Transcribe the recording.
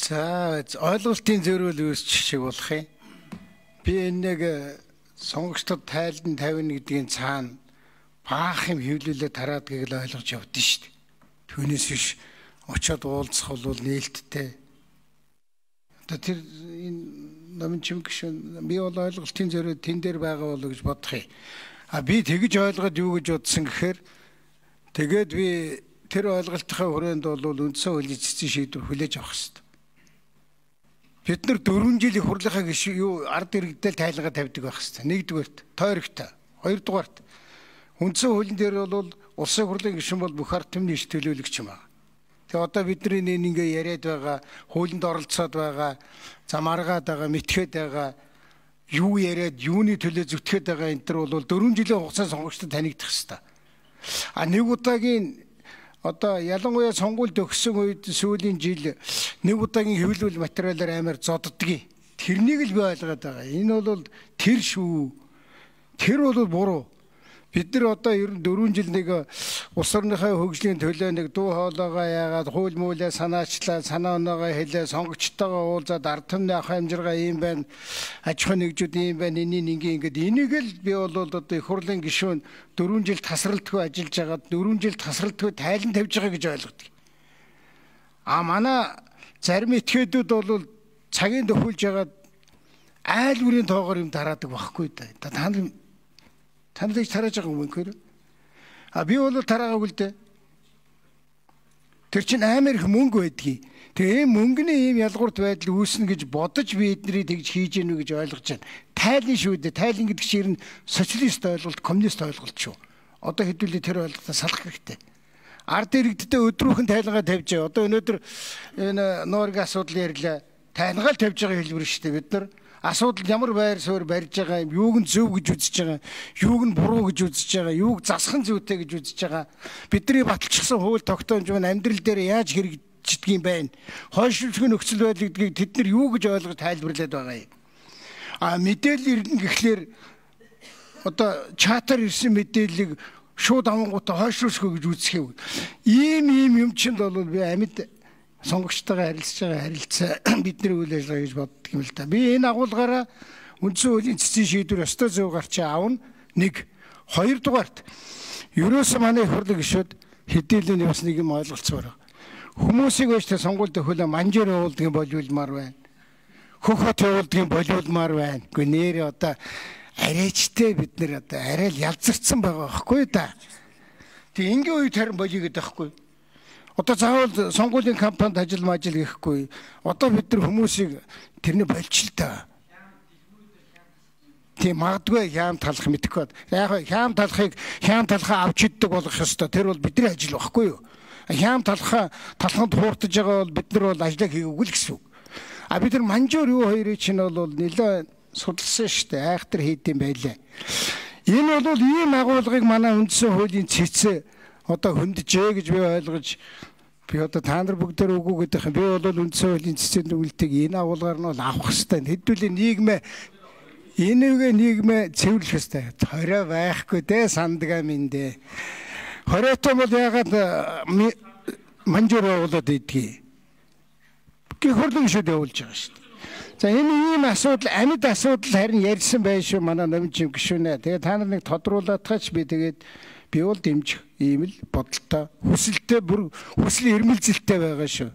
За ойлголтын зөрүүл үүсч шиг болох юм. Би нэг сонгогчдод тайлан тавина гэдгийн цаана баах юм хөвлөлөө тараадгийг л ойлгож явдсан шүү дээ. Түүнээс биш очиод уулзах бол нээлттэй. Одоо тэр энэ номын чимэг гişүн би бол ойлголтын зөрүү тэн дээр байгаа болоо гэж бодох юм. Би тэгж ойлгоод юу гэж бодсон гэхээр тэгээд би тэр ойлголтынхаа хүрээнд бол үндсэн хуулийн цэцэн шийдвэр хүлээж авах хэрэгтэй. Бид нар 4 жилийн хурлынхаа гишүүн юу ард иргэдэл тайлгаа тавьдаг байх хэрэгтэй. Нэгдүгээрт тойрогтой. Хоёрдугаарт үндсэн хуулийн дээр бол улсын хурлын гишүүн бол бүх ард түмний иш төлөөлөгч юм аа. Тэгээ одоо бидний ингээ яриад байгаа, хуулинд оролцоод байгаа, замааргаад байгаа, мэтгээд байгаа, юу яриад, юуны төлөө зүтгээд байгаа энэ төр бол 4 жилийн хугацаанд сонгогчдод танигдах хэрэгтэй. Нэг удаагийн одоо ялангуяа сонгуульд өгсөн үед сүүлийн жил нэг удаагийн хэвлэл материалаар амар зоддгийг. Тэрнийг л би ойлгоод байгаа. Энэ бол тэр шүү. Тэр бол буруу. Бид нар одоо ер нь 4 жил нэг улс орныхаа хөгжлийн төлөө нэг дуу хоолойгоо яагаад хууль муулаа санаачлаа, санаа оноогоо хэлээ, сонгогчтойгоо уулзаад ард түмний ах амжиргаа ийм байна, аж ахуйн нэгжүүд ийм байна, энийг ингээд энийг л би бол одоо их хурлын гишүүн 4 жил тасралтгүй ажиллаж байгаад 4 жил тасралтгүй тайлан тавьж байгаа гэж ойлгодог. Манай зарим этгээдүүд бол цагийн төхүүлж байгаад айл бүрийн тоогоор юм тараадаг байхгүй да. Та нар тарааж байгаа юм үнэхээр. Би бол тараагагүй л дээ. Тэр чинь амар их мөнгө байдгийг. Тэгээ мөнгөний ийм ялгуурт байдал үүснэ гэж бодож би эднэрийг тэгж хийж гэнэ гэж ойлгож байна. Тайлан шүү дээ. Тайлан гэдэг чинь социалист ойлголт, коммунист ойлголт шүү. Одоо хэдүүлээ тэр ойлголтоо салах хэрэгтэй. Ард иргэдтэй өдрүүхэн тайлгаа тавьж байгаа. Одоо өнөөдөр энэ нуургийн асуудал ярьлаа. Тайлгаал тавьж байгаа хэлбэр шүү дээ бид нар. Асуудал ямар байр суурь барьж байгаа юм, юуг нь зөв гэж үзэж байгаа, юуг нь буруу гэж үзэж байгаа, юуг засах нь зүйтэй гэж үзэж байгаа. Бидний баталчихсан хууль тогтоомж байна амьдрал дээр яаж хэрэгждэг юм бэ? Хойшлуулах нөхцөл байдал гэдгийг тэд нар юу гэж ойлгож тайлбарлаад байгаа юм. Мэдээлэл ирнэ гэхлээр одоо чатаар ирсэн мэдээллийг шууд авангуудаа хойшлуулах гэж үзэх юм. Ийм юм чинь бол би амьд сонгогчтойгоо харилцаж байгаа харилцаа бидний үйл ажиллагаа гэж боддог юм л да. Би энэ агуулгаараа үндсэн хуулийн цэцэн шийдвэр өстой зөв гарч аавна. Нэг, хоёрдугаарт ерөөсөө манай хурлын гишүүд хэдийлийн бас нэг юм ойлголцоор. Хүмүүсийг өөртөө сонгуульд хөлөө манжир уулдгийн болиулмаар байна. Хөхөт уулдгийн болиулмаар байна. Гэхдээ нэр одоо арайчтай бид нэр одоо арай л ялзарцсан байгаа байхгүй да. Тэг ингийн үед харин болигээд байхгүй. Одоо заавал сонгуулийн кампанид ажил гэхгүй. Одоо бид нар хүмүүсийг тэрний болчихлоо. Тийм магадгүй хям талах мэдэхгүй. Яг хям талхаа авч иддэг болох ёстой. Тэр бол бидний ажил байхгүй юу? Хям талханд хууртаж байгаа бол бид нар бол ажлаа хийгээгүй л гэсэн үг. Бид нар манжуур юу хоёрыг чинь бол нэлээд судалсан шүү дээ. Айхтар хийдэм байлаа. Энэ бол ийм агуулгыг манай үндсэн хуулийн цэцээ одоо хөндөжээ гэж би ойлгож би одоо та нар бүгдээр үгүй гэдэг юм. Би бол үндсэн хуулийн цэцэн нүгэлтийг энэ агуулгаар нь авах хэрэгтэй. Хэдүүлээ нийгмээ цэвэрлэх хэрэгтэй. Хорой байхгүй дээ сандгаа минь дээ. Хоройтой бол ягаад манжуур явуулаад идэгий. Гэх хурлын гишүүд явуулж байгаа шүү дээ. За энэ ийм асуудал амьд асуудал харин ярьсан байх шүү манай номын чимэг гишүүнээ. Тэгээ та нар нэг тодруулаадгаач би тэгээд би бол дэмжих ийм л бодолтой хүсэлтэй бүр хүсэл эрмэлзэлтэй байгаа шүү.